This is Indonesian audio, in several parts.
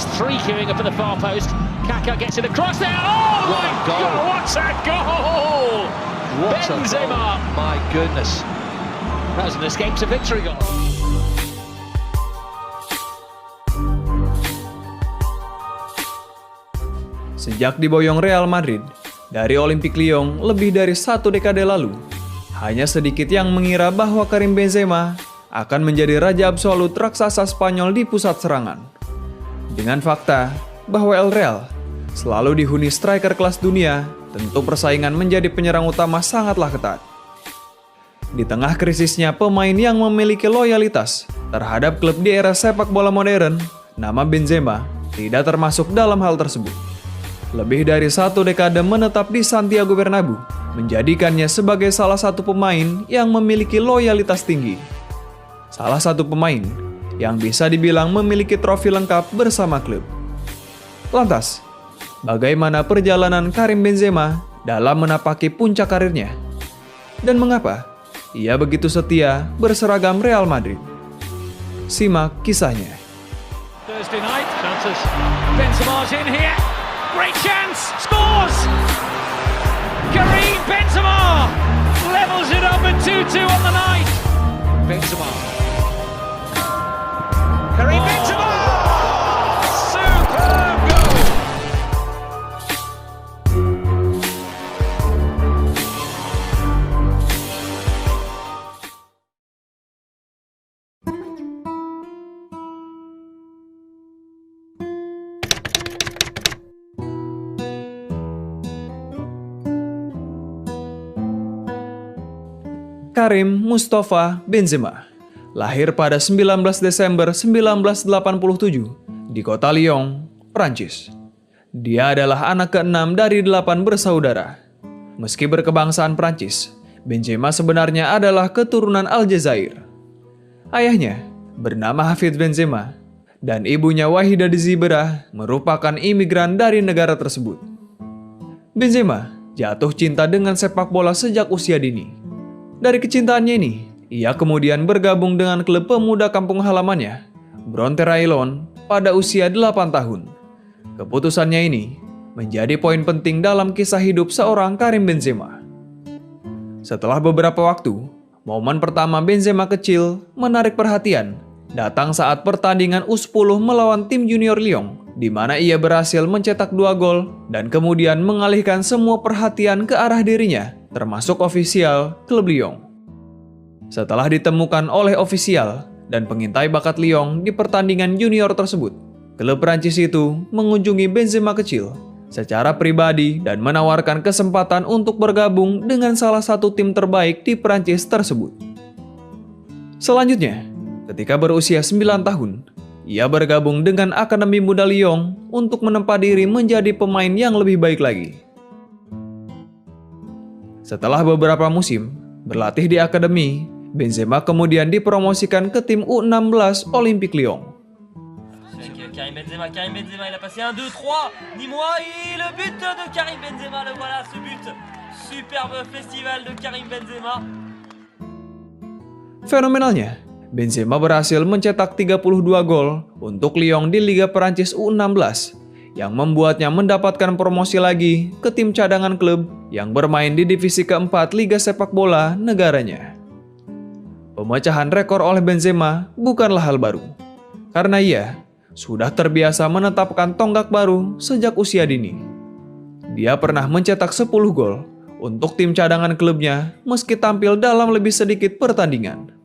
There's three queuing up at the far post. Kaka gets it across there. Oh What my a goal. God, what a goal! What a Benzema. goal. My goodness. That was an escape to victory goal. Sejak diboyong Real Madrid dari Olympique Lyon lebih dari 1 dekade lalu, hanya sedikit yang mengira bahwa Karim Benzema akan menjadi raja absolut raksasa Spanyol di pusat serangan. Dengan fakta bahwa El Real selalu dihuni striker kelas dunia, tentu persaingan menjadi penyerang utama sangatlah ketat. Di tengah krisisnya pemain yang memiliki loyalitas terhadap klub di era sepak bola modern, nama Benzema tidak termasuk dalam hal tersebut. Lebih dari 1 dekade menetap di Santiago Bernabeu menjadikannya sebagai salah satu pemain yang memiliki loyalitas tinggi. Salah satu pemain yang bisa dibilang memiliki trofi lengkap bersama klub. Lantas, bagaimana perjalanan Karim Benzema dalam menapaki puncak karirnya? Dan mengapa ia begitu setia berseragam Real Madrid? Simak kisahnya. Thursday night, chances. Benzema's in here. Great chance, scores! Karim Benzema levels it up at 2-2 on the night. Benzema. Karim Benzema! Superb goal! Karim Mustafa Benzema lahir pada 19 Desember 1987 di kota Lyon, Prancis. Dia adalah anak ke-6 dari 8 bersaudara. Meski berkebangsaan Prancis, Benzema sebenarnya adalah keturunan Aljazair. Ayahnya bernama Hafid Benzema dan ibunya Wahida Dzibera merupakan imigran dari negara tersebut. Benzema jatuh cinta dengan sepak bola sejak usia dini. Dari kecintaannya ini, ia kemudian bergabung dengan klub pemuda kampung halamannya, Bronterraillon, pada usia 8 tahun. Keputusannya ini menjadi poin penting dalam kisah hidup seorang Karim Benzema. Setelah beberapa waktu, momen pertama Benzema kecil menarik perhatian datang saat pertandingan U10 melawan tim junior Lyon, di mana ia berhasil mencetak 2 gol dan kemudian mengalihkan semua perhatian ke arah dirinya, termasuk ofisial klub Lyon. Setelah ditemukan oleh ofisial dan pengintai bakat Lyon di pertandingan junior tersebut, klub Prancis itu mengunjungi Benzema kecil secara pribadi dan menawarkan kesempatan untuk bergabung dengan salah satu tim terbaik di Prancis tersebut. Selanjutnya, ketika berusia 9 tahun, ia bergabung dengan Akademi Muda Lyon untuk menempa diri menjadi pemain yang lebih baik lagi. Setelah beberapa musim berlatih di akademi, Benzema kemudian dipromosikan ke tim U16 Olympique Lyon. Karim Benzema, il a passé 1, 2, 3, dis-moi, et le but de Karim Benzema, le voilà ce but. Superbe festival de Karim Benzema. Fenomenalnya, Benzema berhasil mencetak 32 gol untuk Lyon di Liga Perancis U16, yang membuatnya mendapatkan promosi lagi ke tim cadangan klub yang bermain di divisi keempat Liga Sepak Bola negaranya. Pemecahan rekor oleh Benzema bukanlah hal baru, karena ia sudah terbiasa menetapkan tonggak baru sejak usia dini. Dia pernah mencetak 10 gol untuk tim cadangan klubnya meski tampil dalam lebih sedikit pertandingan.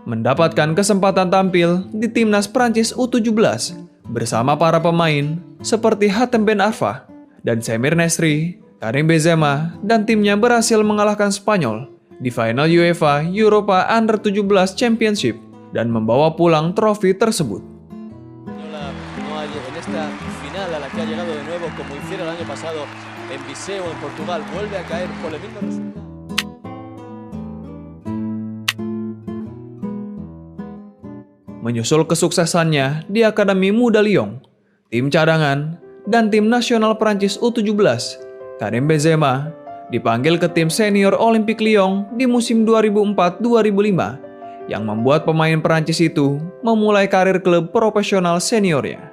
Mendapatkan kesempatan tampil di timnas Prancis U17 bersama para pemain seperti Hatem Ben Arfa dan Samir Nasri, Karim Benzema dan timnya berhasil mengalahkan Spanyol di final UEFA Europa Under-17 Championship dan membawa pulang trofi tersebut. No hay en esta final a la que ha llegado de nuevo como hicieron el año pasado en Viseu en Portugal, vuelve a caer por el mismo resultado. Menyusul kesuksesannya di Akademi Muda Lyon, tim cadangan, dan tim nasional Prancis U17, Karim Benzema dipanggil ke tim senior Olympique Lyon di musim 2004-2005, yang membuat pemain Prancis itu memulai karir klub profesional seniornya.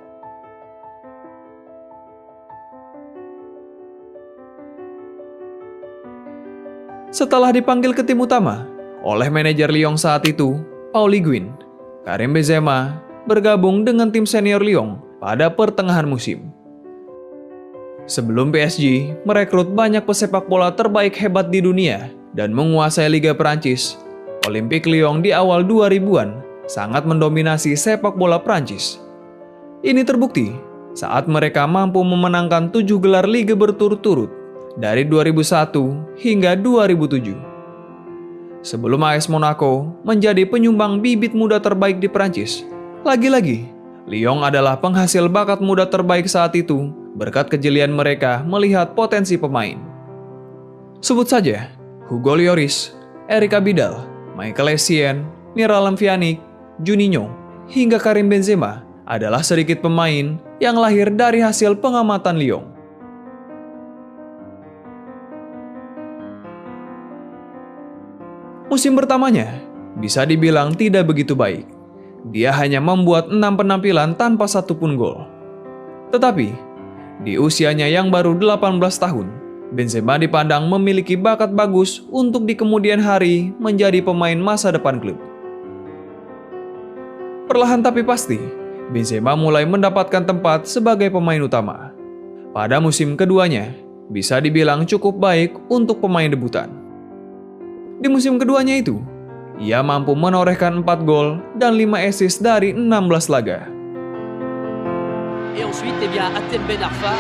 Setelah dipanggil ke tim utama oleh manajer Lyon saat itu, Paul Le Guen, Karim Benzema bergabung dengan tim senior Lyon pada pertengahan musim. Sebelum PSG merekrut banyak pesepak bola terbaik hebat di dunia dan menguasai Liga Prancis, Olympique Lyon di awal 2000-an sangat mendominasi sepak bola Prancis. Ini terbukti saat mereka mampu memenangkan 7 gelar liga berturut-turut dari 2001 hingga 2007. Sebelum AS Monaco menjadi penyumbang bibit muda terbaik di Prancis, lagi-lagi Lyon adalah penghasil bakat muda terbaik saat itu berkat kejelian mereka melihat potensi pemain. Sebut saja Hugo Lloris, Eric Abidal, Michael Essien, Miralem Pjanic, Juninho, hingga Karim Benzema adalah sedikit pemain yang lahir dari hasil pengamatan Lyon. Musim pertamanya bisa dibilang tidak begitu baik. Dia hanya membuat 6 penampilan tanpa satupun gol. Tetapi, di usianya yang baru 18 tahun, Benzema dipandang memiliki bakat bagus untuk di kemudian hari menjadi pemain masa depan klub. Perlahan tapi pasti, Benzema mulai mendapatkan tempat sebagai pemain utama. Pada musim keduanya, bisa dibilang cukup baik untuk pemain debutan. Di musim keduanya itu, ia mampu menorehkan 4 gol dan 5 assist dari 16 laga. Et ensuite, Hatem Ben Arfa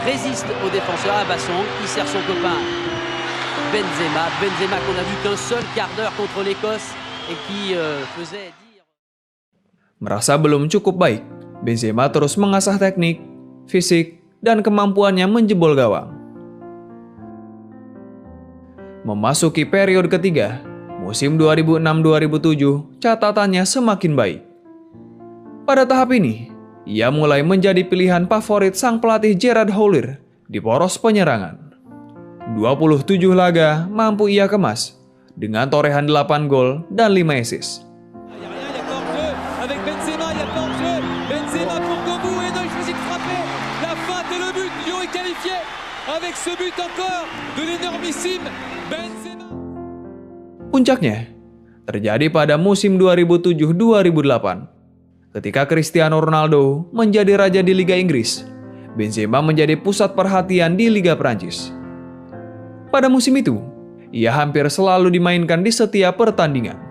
résiste au défenseur Abassong qui sert son copain Benzema qu'on a vu qu'un seul quart d'heure contre l'Écosse et qui faisait dire... Merasa belum cukup baik, Benzema terus mengasah teknik, fisik, dan kemampuannya menjebol gawang. Memasuki periode ketiga, musim 2006-2007, catatannya semakin baik. Pada tahap ini, ia mulai menjadi pilihan favorit sang pelatih Gerard Houllier di poros penyerangan. 27 laga mampu ia kemas dengan torehan 8 gol dan 5 assist. Puncaknya terjadi pada musim 2007-2008. Ketika Cristiano Ronaldo menjadi raja di Liga Inggris, Benzema menjadi pusat perhatian di Liga Prancis. Pada musim itu, ia hampir selalu dimainkan di setiap pertandingan.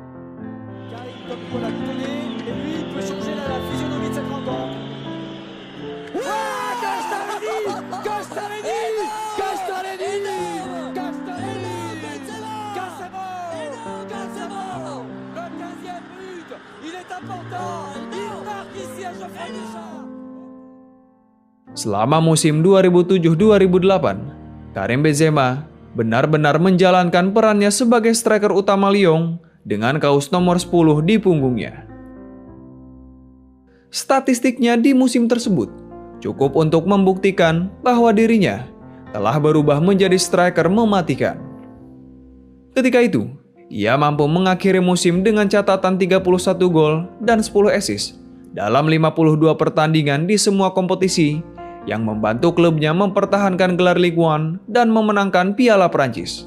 Selama musim 2007-2008, Karim Benzema benar-benar menjalankan perannya sebagai striker utama Lyon dengan kaos nomor 10 di punggungnya. Statistiknya di musim tersebut cukup untuk membuktikan bahwa dirinya telah berubah menjadi striker mematikan. Ketika itu, ia mampu mengakhiri musim dengan catatan 31 gol dan 10 assist dalam 52 pertandingan di semua kompetisi yang membantu klubnya mempertahankan gelar Ligue 1 dan memenangkan Piala Prancis.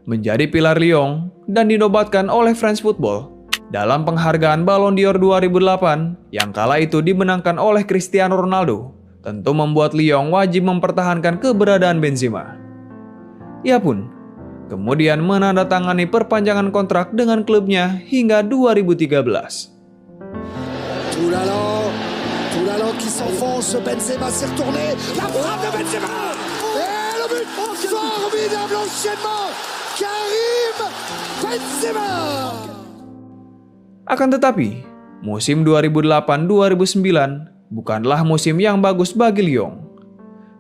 Menjadi pilar Lyon dan dinobatkan oleh France Football dalam penghargaan Ballon d'Or 2008 yang kala itu dimenangkan oleh Cristiano Ronaldo, tentu membuat Lyon wajib mempertahankan keberadaan Benzema. Ia pun kemudian menandatangani perpanjangan kontrak dengan klubnya hingga 2013. Toulalo qui s'enfonce, Benzema s'est retourné, la frappe de Benzema et le but, formidable enchaînement, Karim Benzema. Akan tetapi, musim 2008-2009 bukanlah musim yang bagus bagi Lyon.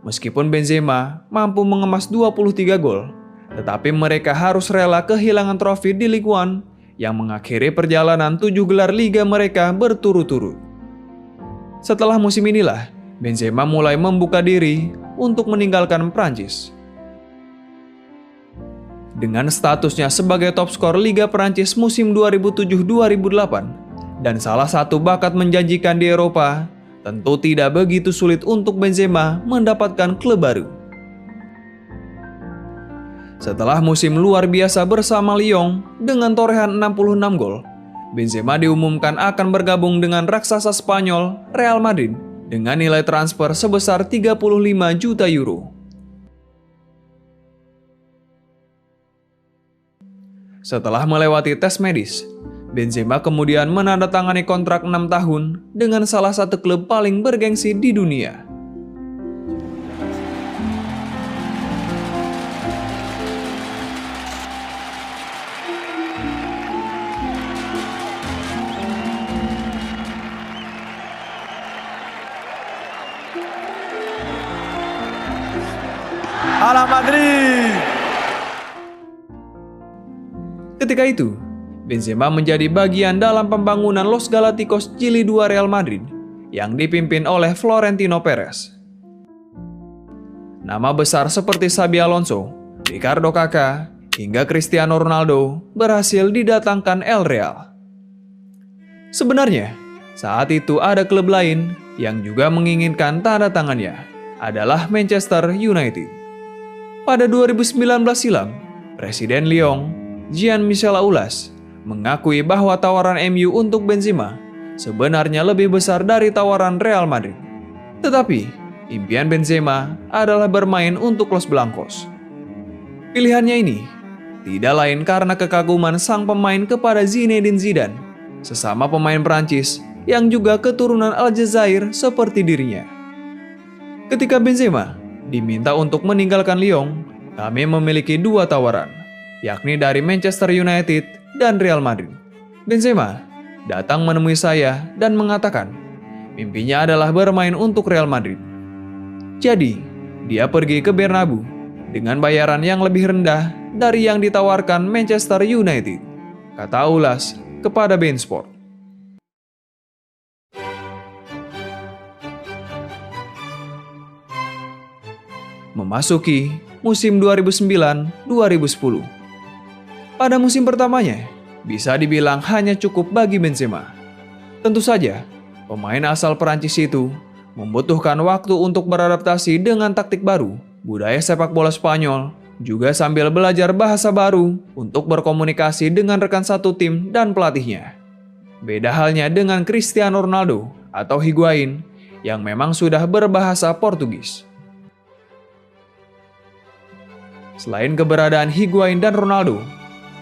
Meskipun Benzema mampu mengemas 23 gol, tetapi mereka harus rela kehilangan trofi di Ligue 1 yang mengakhiri perjalanan 7 gelar liga mereka berturut-turut. Setelah musim inilah, Benzema mulai membuka diri untuk meninggalkan Prancis. Dengan statusnya sebagai top skor Liga Prancis musim 2007-2008 dan salah satu bakat menjanjikan di Eropa, tentu tidak begitu sulit untuk Benzema mendapatkan klub baru. Setelah musim luar biasa bersama Lyon dengan torehan 66 gol, Benzema diumumkan akan bergabung dengan raksasa Spanyol Real Madrid dengan nilai transfer sebesar 35 juta euro. Setelah melewati tes medis, Benzema kemudian menandatangani kontrak 6 tahun dengan salah satu klub paling bergengsi di dunia. ¡Hala Madrid! Ketika itu, Benzema menjadi bagian dalam pembangunan Los Galacticos Jilid 2 Real Madrid yang dipimpin oleh Florentino Perez. Nama besar seperti Xabi Alonso, Ricardo Kakà, hingga Cristiano Ronaldo berhasil didatangkan El Real. Sebenarnya, saat itu ada klub lain yang juga menginginkan tanda tangannya, adalah Manchester United. Pada 2019 silam, Presiden Lyon, Jean-Michel Aulas, mengakui bahwa tawaran MU untuk Benzema sebenarnya lebih besar dari tawaran Real Madrid. Tetapi, impian Benzema adalah bermain untuk Los Blancos. Pilihannya ini tidak lain karena kekaguman sang pemain kepada Zinedine Zidane, sesama pemain Prancis yang juga keturunan Aljazair seperti dirinya. Ketika Benzema diminta untuk meninggalkan Lyon, kami memiliki dua tawaran, yakni dari Manchester United dan Real Madrid. Benzema datang menemui saya dan mengatakan mimpinya adalah bermain untuk Real Madrid. Jadi, dia pergi ke Bernabeu dengan bayaran yang lebih rendah dari yang ditawarkan Manchester United, kata Aulas kepada beIN Sport. Memasuki musim 2009-2010. Pada musim pertamanya, bisa dibilang hanya cukup bagi Benzema. Tentu saja, pemain asal Perancis itu membutuhkan waktu untuk beradaptasi dengan taktik baru, budaya sepak bola Spanyol, juga sambil belajar bahasa baru untuk berkomunikasi dengan rekan satu tim dan pelatihnya. Beda halnya dengan Cristiano Ronaldo atau Higuain yang memang sudah berbahasa Portugis. Selain keberadaan Higuain dan Ronaldo,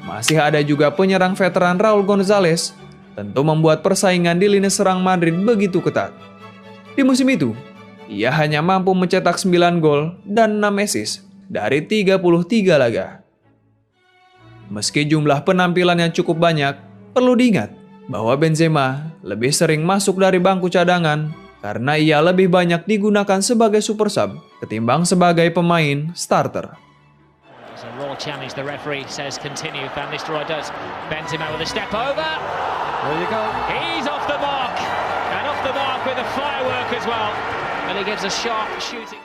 masih ada juga penyerang veteran Raul González, tentu membuat persaingan di lini serang Madrid begitu ketat. Di musim itu, ia hanya mampu mencetak 9 gol dan 6 assist dari 33 laga. Meski jumlah penampilan yang cukup banyak, perlu diingat bahwa Benzema lebih sering masuk dari bangku cadangan karena ia lebih banyak digunakan sebagai super sub ketimbang sebagai pemain starter. A raw challenge, the referee says continue. Van Nistelrooy does. Benzema with a step over. There you go. He's off the mark. And off the mark with a firework as well. And he gives a sharp shooting.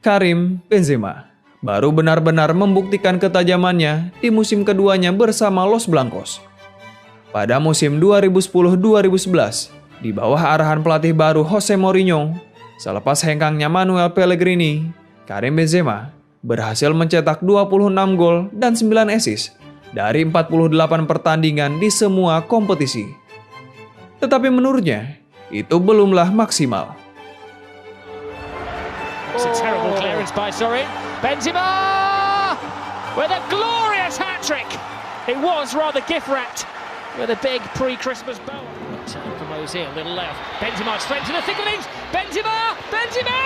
Karim Benzema baru benar-benar membuktikan ketajamannya di musim keduanya bersama Los Blancos. Pada musim 2010-2011, di bawah arahan pelatih baru Jose Mourinho, selepas hengkangnya Manuel Pellegrini, Karim Benzema berhasil mencetak 26 gol dan 9 assist dari 48 pertandingan di semua kompetisi. Tetapi menurutnya, itu belumlah maksimal. It's a terrible clearance by Sorin. Benzema with a glorious hat-trick. It was rather gift-wrapped with a big pre-Christmas bow. From Ozil, little left. Benzema straight to the thick of things. Benzema! Benzema!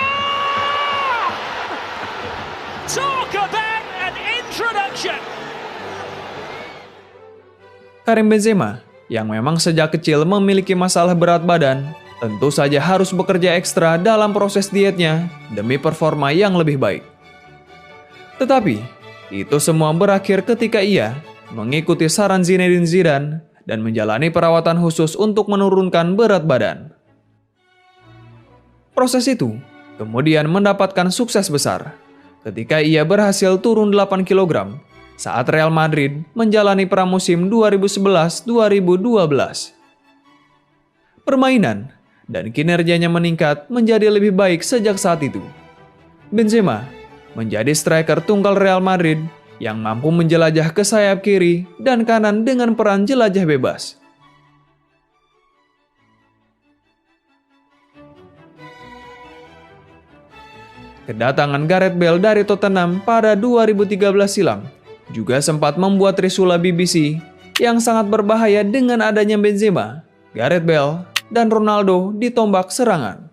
Talk about an introduction. Karim Benzema, yang memang sejak kecil memiliki masalah berat badan, tentu saja harus bekerja ekstra dalam proses dietnya demi performa yang lebih baik. Tetapi, itu semua berakhir ketika ia mengikuti saran Zinedine Zidane dan menjalani perawatan khusus untuk menurunkan berat badan. Proses itu kemudian mendapatkan sukses besar ketika ia berhasil turun 8 kg saat Real Madrid menjalani pramusim 2011-2012. permainan, dan kinerjanya meningkat menjadi lebih baik sejak saat itu. Benzema menjadi striker tunggal Real Madrid yang mampu menjelajah ke sayap kiri dan kanan dengan peran jelajah bebas. Kedatangan Gareth Bale dari Tottenham pada 2013 silam juga sempat membuat trisula BBC yang sangat berbahaya dengan adanya Benzema, Gareth Bale, dan Ronaldo ditombak serangan.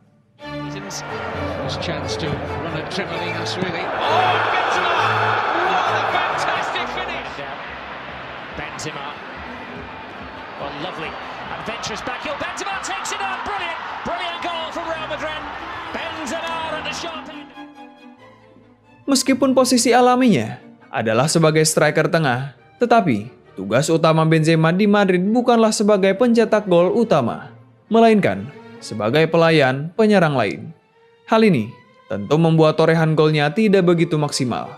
Meskipun posisi alaminya adalah sebagai striker tengah, tetapi tugas utama Benzema di Madrid bukanlah sebagai pencetak gol utama, melainkan sebagai pelayan penyerang lain. Hal ini tentu membuat torehan golnya tidak begitu maksimal.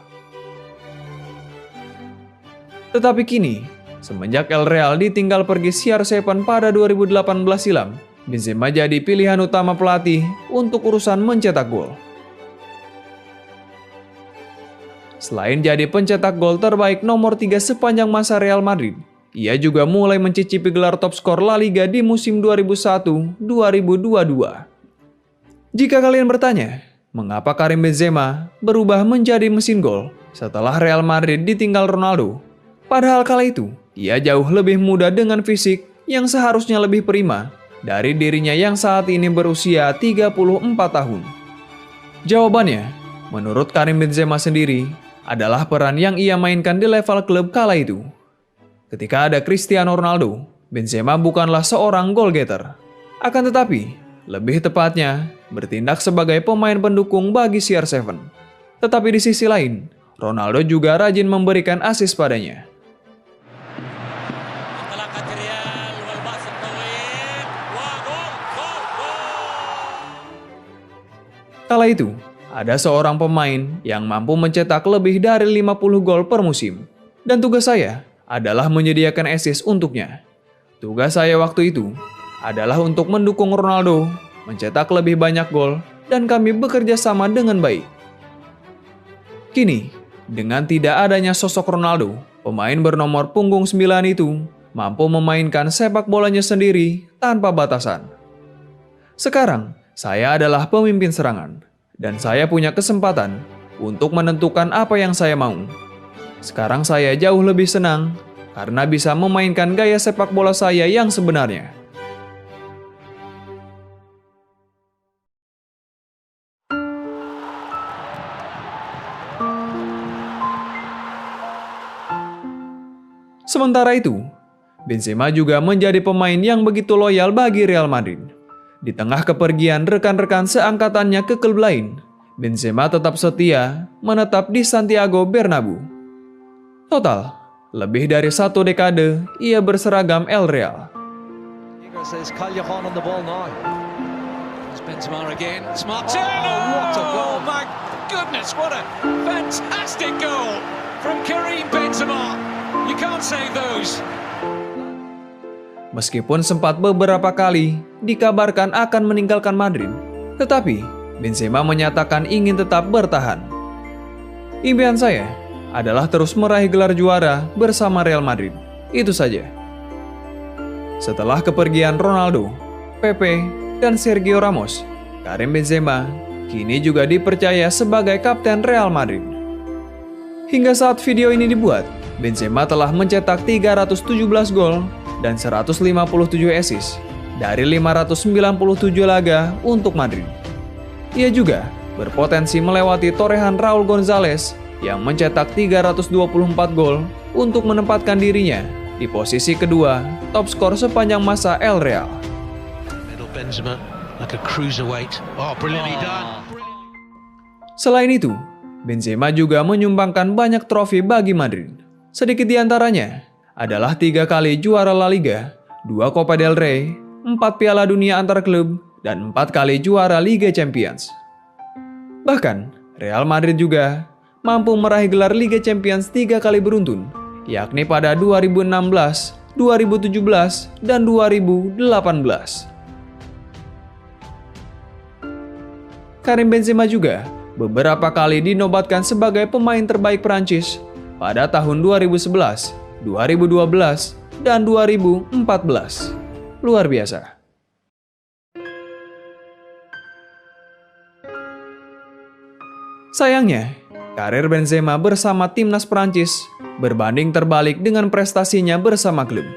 Tetapi kini, semenjak El Real ditinggal pergi CR7 pada 2018 silam, Benzema jadi pilihan utama pelatih untuk urusan mencetak gol. Selain jadi pencetak gol terbaik nomor 3 sepanjang masa Real Madrid, ia juga mulai mencicipi gelar top skor La Liga di musim 2001-2022. Jika kalian bertanya, mengapa Karim Benzema berubah menjadi mesin gol setelah Real Madrid ditinggal Ronaldo? Padahal kala itu, ia jauh lebih muda dengan fisik yang seharusnya lebih prima dari dirinya yang saat ini berusia 34 tahun. Jawabannya, menurut Karim Benzema sendiri, adalah peran yang ia mainkan di level klub kala itu. Ketika ada Cristiano Ronaldo, Benzema bukanlah seorang goal getter. Akan tetapi, lebih tepatnya, bertindak sebagai pemain pendukung bagi CR7. Tetapi di sisi lain, Ronaldo juga rajin memberikan assist padanya. Kala itu, ada seorang pemain yang mampu mencetak lebih dari 50 gol per musim. Dan tugas saya adalah menyediakan assist untuknya. Tugas saya waktu itu adalah untuk mendukung Ronaldo mencetak lebih banyak gol dan kami bekerja sama dengan baik. Kini, dengan tidak adanya sosok Ronaldo, pemain bernomor punggung 9 itu mampu memainkan sepak bolanya sendiri tanpa batasan. Sekarang, saya adalah pemimpin serangan. Dan saya punya kesempatan untuk menentukan apa yang saya mau. Sekarang saya jauh lebih senang karena bisa memainkan gaya sepak bola saya yang sebenarnya. Sementara itu, Benzema juga menjadi pemain yang begitu loyal bagi Real Madrid. Di tengah kepergian rekan-rekan seangkatannya ke klub lain, Benzema tetap setia menetap di Santiago Bernabeu. Total, lebih dari 1 dekade ia berseragam El Real. Oh my goodness, what a fantastic goal from Karim Benzema. You can't save those. Meskipun sempat beberapa kali dikabarkan akan meninggalkan Madrid, tetapi Benzema menyatakan ingin tetap bertahan. Impian saya adalah terus meraih gelar juara bersama Real Madrid. Itu saja. Setelah kepergian Ronaldo, Pepe, dan Sergio Ramos, Karim Benzema kini juga dipercaya sebagai kapten Real Madrid. Hingga saat video ini dibuat, Benzema telah mencetak 317 gol dan 157 assist dari 597 laga untuk Madrid. Ia juga berpotensi melewati torehan Raul Gonzalez yang mencetak 324 gol untuk menempatkan dirinya di posisi kedua top skor sepanjang masa El Real. Selain itu, Benzema juga menyumbangkan banyak trofi bagi Madrid. Sedikit di antaranya adalah 3 kali juara La Liga, 2 Copa del Rey, 4 Piala Dunia antar klub, dan 4 kali juara Liga Champions. Bahkan, Real Madrid juga mampu meraih gelar Liga Champions 3 kali beruntun, yakni pada 2016, 2017, dan 2018. Karim Benzema juga beberapa kali dinobatkan sebagai pemain terbaik Prancis pada tahun 2011, 2012, dan 2014. Luar biasa. Sayangnya, karir Benzema bersama timnas Prancis berbanding terbalik dengan prestasinya bersama klub.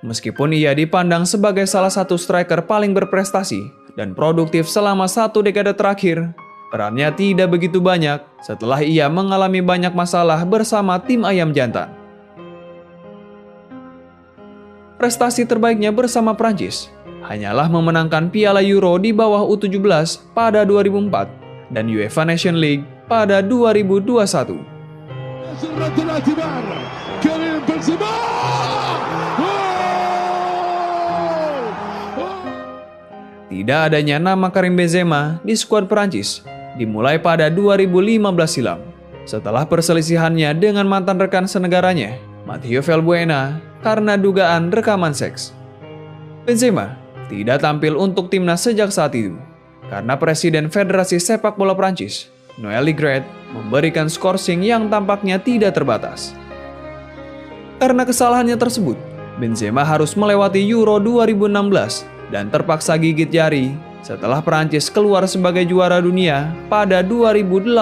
Meskipun ia dipandang sebagai salah satu striker paling berprestasi dan produktif selama 1 dekade terakhir, perannya tidak begitu banyak setelah ia mengalami banyak masalah bersama tim ayam jantan. Prestasi terbaiknya bersama Prancis hanyalah memenangkan Piala Euro di bawah U17 pada 2004 dan UEFA Nation League pada 2021. Tidak adanya nama Karim Benzema di skuad Prancis dimulai pada 2015 silam, setelah perselisihannya dengan mantan rekan senegaranya, Mathieu Valbuena, karena dugaan rekaman seks. Benzema tidak tampil untuk timnas sejak saat itu, karena Presiden Federasi Sepak Bola Prancis, Noël Le Graët, memberikan skorsing yang tampaknya tidak terbatas. Karena kesalahannya tersebut, Benzema harus melewati Euro 2016 dan terpaksa gigit jari setelah Prancis keluar sebagai juara dunia pada 2018.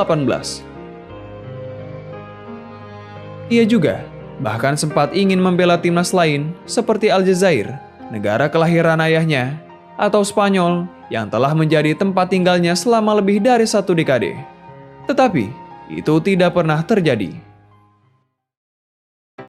Ia juga bahkan sempat ingin membela timnas lain seperti Aljazair, negara kelahiran ayahnya, atau Spanyol yang telah menjadi tempat tinggalnya selama lebih dari 1 dekade. Tetapi, itu tidak pernah terjadi.